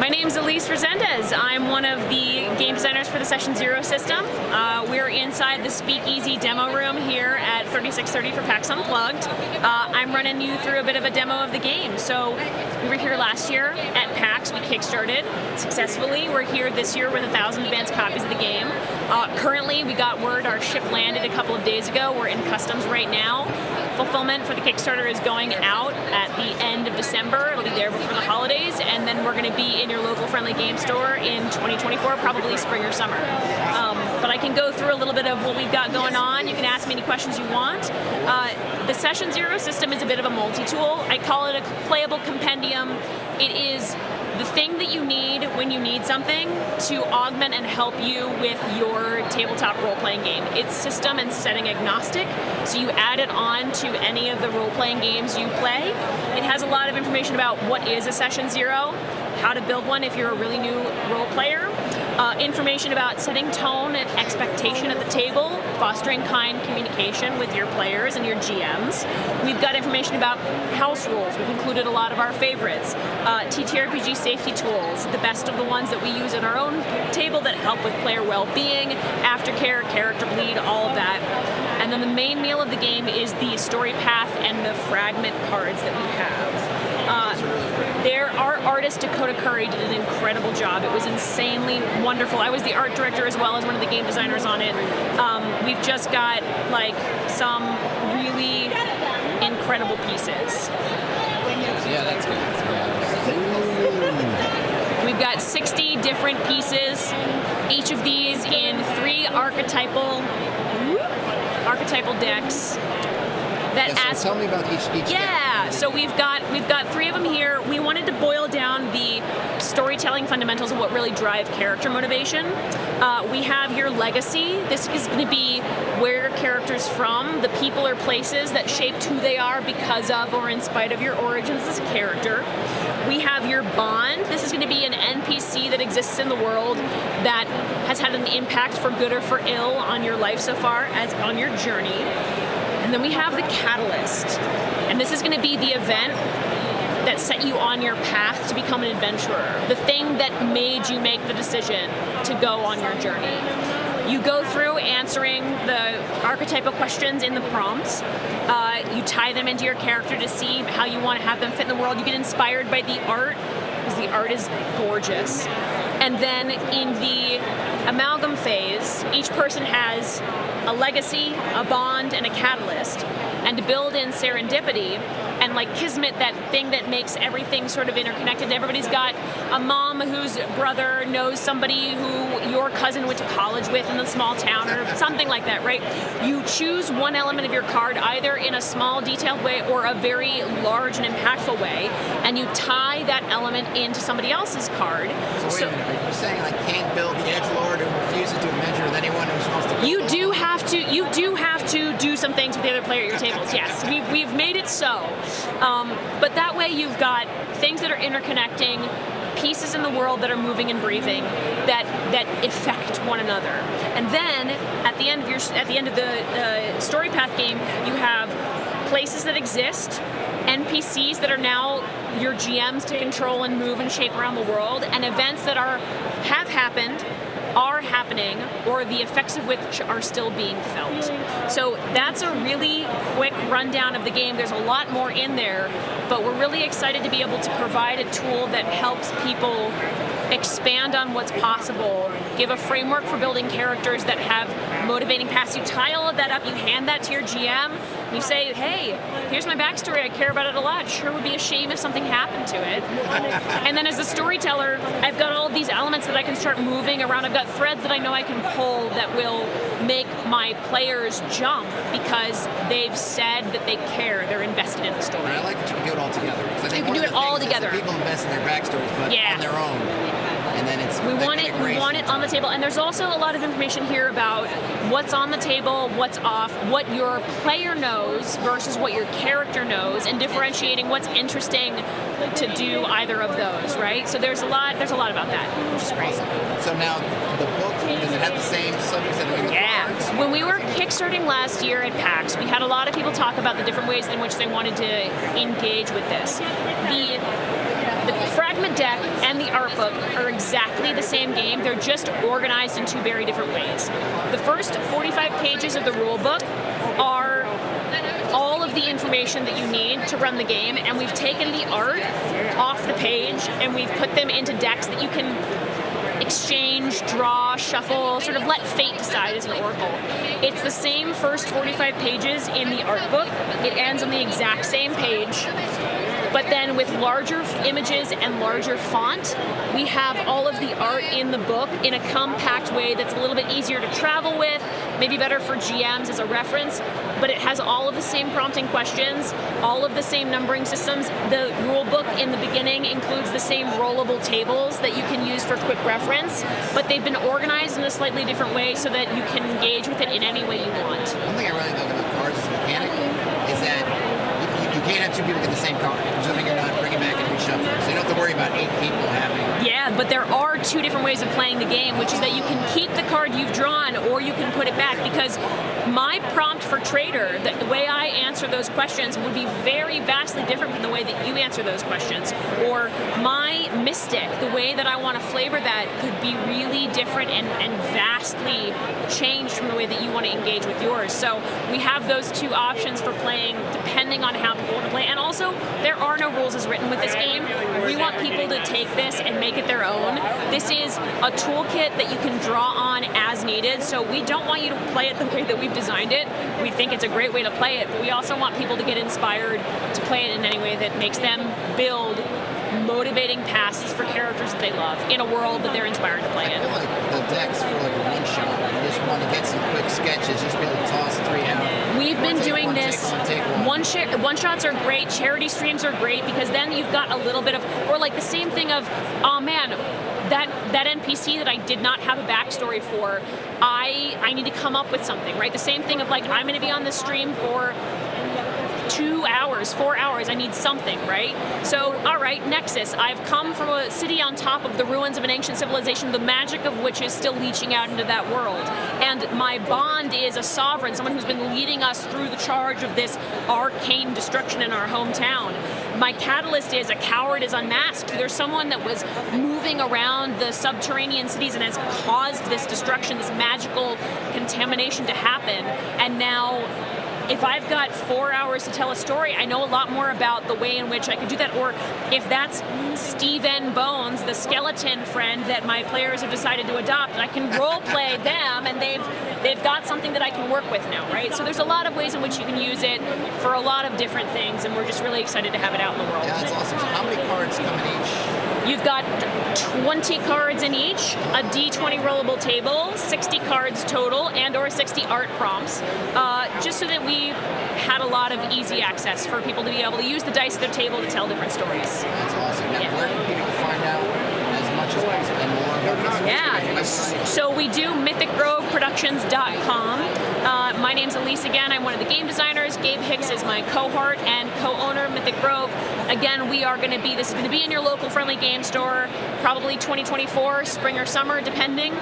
My name's Elise Resendez. I'm one of the game designers for the Session Zero system. We're inside the Speakeasy demo room here at 3630 for PAX Unplugged. I'm running you through a bit of a demo of the game. So we were here last year at PAX. We kickstarted successfully. We're here this year with 1,000 advanced copies of the game. Currently, we got word our ship landed a couple of days ago. We're in customs right now. Fulfillment for the Kickstarter is going out at the end of December. It'll be there before the holidays, and then we're going to be in your local friendly game store in 2024, probably spring or summer. But I can go through a little bit of what we've got going on. You can ask me any questions you want. The Session Zero system is a bit of a multi-tool. I call it a playable compendium. It is the thing that you need when you need something to augment and help you with your tabletop role-playing game. It's system and setting agnostic, so you add it on to any of the role-playing games you play. It has a lot of information about what is a Session Zero, how to build one if you're a really new role player, information about setting tone and expectation at the table, fostering kind communication with your players and your GMs. We've got information about house rules. We've included a lot of our favorites. TTRPG safety tools, the best of the ones that we use at our own table that help with player well-being, aftercare, character bleed, all of that. And then the main meal of the game is the story path and the fragment cards that we have. Our artist, Dakota Curry, did an incredible job. It was insanely wonderful. I was the art director as well as one of the game designers on it. We've just got like some really incredible pieces. Yeah, that's good. We've got 60 different pieces, each of these in 3 archetypal decks. So tell me about each yeah, deck. so we've got 3 of them here. We wanted to boil down the storytelling fundamentals of what really drive character motivation. We have your legacy. This is going to be where your character's from, the people or places that shaped who they are because of or in spite of your origins as a character. We have your bond. This is going to be an NPC that exists in the world that has had an impact for good or for ill on your life so far as on your journey. And then we have the catalyst, and this is going to be the event that set you on your path to become an adventurer, the thing that made you make the decision to go on your journey. You go through answering the archetypal questions in the prompts. You tie them into your character to see how you want to have them fit in the world. You get inspired by the art, because the art is gorgeous. And then in the amalgam phase, each person has a legacy, a bond, and a catalyst. And to build in serendipity and like kismet, that thing that makes everything sort of interconnected. Everybody's got a mom whose brother knows somebody who your cousin went to college with in the small town or something like that, right? You choose one element of your card either in a small detailed way or a very large and impactful way, and you tie that element into somebody else's card. So wait a minute, are you saying I can't build the edgelord who refuses to adventure with anyone who's supposed to build? You do have to do some things with the other player at your tables, yes. We've made it so. But that way you've got things that are interconnecting, pieces in the world that are moving and breathing that affect one another. And then at the end of the story path game, you have places that exist, NPCs that are now your GMs to control and move and shape around the world, and events that have happened, are happening, or the effects of which are still being felt. So that's a really quick rundown of the game. There's a lot more in there, but we're really excited to be able to provide a tool that helps people expand on what's possible, give a framework for building characters that have motivating paths. You tie all of that up, you hand that to your GM, you say, hey, here's my backstory, I care about it a lot, sure would be a shame if something happened to it. And then as a storyteller, I've got all of these elements that I can start moving around. I've got threads that I know I can pull that will make my players jump because they've said that they care, they're invested in the story. I like that you can do it all together. You can do it all together. People invest in their backstories, but on their own. And then it's we want it on the table, and there's also a lot of information here about what's on the table, what's off, what your player knows versus what your character knows, and differentiating what's interesting to do either of those, right? So there's a lot about that, which is great. Awesome. So now the book, does it have the same subjects that are in the cards? When we were kickstarting last year at PAX, we had a lot of people talk about the different ways in which they wanted to engage with this. The fragment standard deck and the art book are exactly the same game. They're just organized in two very different ways. The first 45 pages of the rule book are all of the information that you need to run the game, and we've taken the art off the page and we've put them into decks that you can exchange, draw, shuffle, sort of let fate decide as an oracle. It's the same first 45 pages in the art book. It ends on the exact same page, but then with larger images and larger font, we have all of the art in the book in a compact way that's a little bit easier to travel with, maybe better for GMs as a reference, but it has all of the same prompting questions, all of the same numbering systems. The rule book in the beginning includes the same rollable tables that you can use for quick reference, but they've been organized in a slightly different way so that you can engage with it in any way you want. One thing I really love about cards as a mechanic is that you can't have two people get the same card. Assuming you're not bringing back and reshuffling. So you don't have to worry about 8 people having. Yeah, but there are two different ways of playing the game, which is that you can keep the card you've drawn or you can put it back, because my prompt for Trader, the way I answer those questions would be very vastly different from the way that you answer those questions. Or my Mystic, the way that I want to flavor that could be really different and vastly changed from the way that you want to engage with yours. So we have those two options for playing depending on how people want to play. And also, there are no rules as written with this game. We want people to take this and make it their own. This is a toolkit that you can draw on as needed, so we don't want you to play it the way that we've designed it. We think it's a great way to play it, but we also want people to get inspired to play it in any way that makes them build motivating pasts for characters that they love in a world that they're inspired to play in. I feel like the decks for like a one-shot, you just want to get some quick sketches, just be able to toss 3 out. We've been doing this. One One-shots are great, charity streams are great, because then you've got a little bit of, or like the same thing of, oh man, that NPC that I did not have a backstory for, I need to come up with something, right? The same thing of like, I'm going to be on this stream for 2 hours, 4 hours, I need something, right? So, all right, Nexus. I've come from a city on top of the ruins of an ancient civilization, the magic of which is still leaching out into that world. And my bond is a sovereign, someone who's been leading us through the charge of this arcane destruction in our hometown. My catalyst is a coward is unmasked. There's someone that was moving around the subterranean cities and has caused this destruction, this magical contamination to happen. And now, if I've got 4 hours to tell a story, I know a lot more about the way in which I could do that. Or if that's Steven Bones, the skeleton friend that my players have decided to adopt, I can role play them, and they've got something that I can work with now, right? So there's a lot of ways in which you can use it for a lot of different things, and we're just really excited to have it out in the world. Yeah, that's awesome. So how many cards come in each? You've got 20 cards in each, a D20 rollable table, 60 cards total, and or 60 art prompts, just so that we had a lot of easy access for people to be able to use the dice at their table to tell different stories. That's awesome. Now, where can people find out as much as possible and more about this? Yeah, so we do mythicgroveproductions.com. My name's Elise again. I'm one of the game designers. Gabe Hicks is my cohort and co-owner of Mythic Grove. Again, this is going to be in your local friendly game store, probably 2024, spring or summer, depending.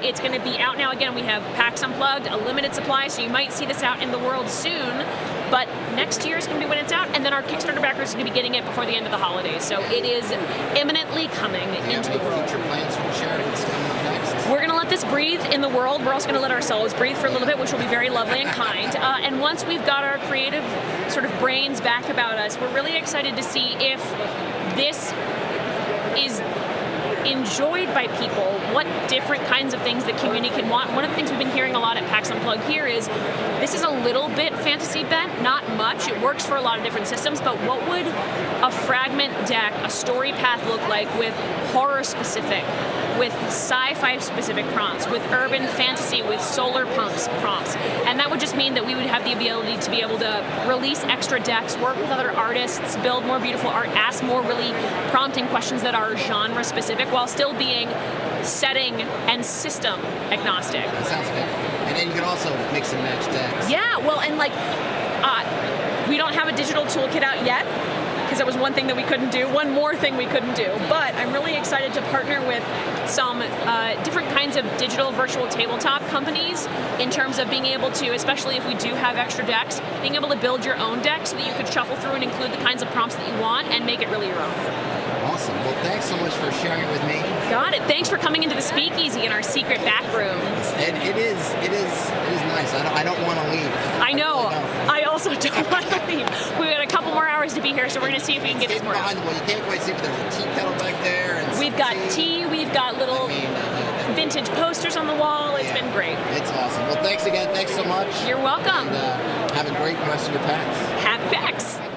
It's going to be out now. Again, we have PAX Unplugged, a limited supply, so you might see this out in the world soon. But next year is going to be when it's out, and then our Kickstarter backers are going to be getting it before the end of the holidays. So it is imminently coming into the world. Future plans for charities coming up next? We're going to let this breathe in the world. We're also going to let ourselves breathe for a little bit, which will be very lovely and kind. And once we've got our creative sort of brains back about us, we're really excited to see if this is enjoyed by people, what different kinds of things the community can want. One of the things we've been hearing a lot at PAX Unplugged here is this is a little bit fantasy bent, not much. It works for a lot of different systems, but what would a fragment deck, a story path look like with horror specific, with sci-fi specific prompts, with urban fantasy, with solar prompts? And that would just mean that we would have the ability to be able to release extra decks, work with other artists, build more beautiful art, ask more really prompting questions that are genre specific while still being setting and system agnostic. That sounds good. And then you can also mix and match decks. Yeah, well, and like, we don't have a digital toolkit out yet, because that was one thing that we couldn't do, one more thing we couldn't do. But I'm really excited to partner with some different kinds of digital virtual tabletop companies in terms of being able to, especially if we do have extra decks, being able to build your own deck so that you could shuffle through and include the kinds of prompts that you want and make it really your own. Awesome. Well, thanks so much for sharing it with me. Got it. Thanks for coming into the speakeasy in our secret back room. It is nice. I don't want to leave. I know. I also don't want to leave. We've got a couple more hours to be here, so we're going to see if we can get this more out. Well, you can't quite see, but there's a tea kettle back there. And We've got tea. We've got little vintage posters on the wall. It's been great. It's awesome. Well, thanks again. Thanks so much. You're welcome. And have a great rest of your PAX. Happy PAX.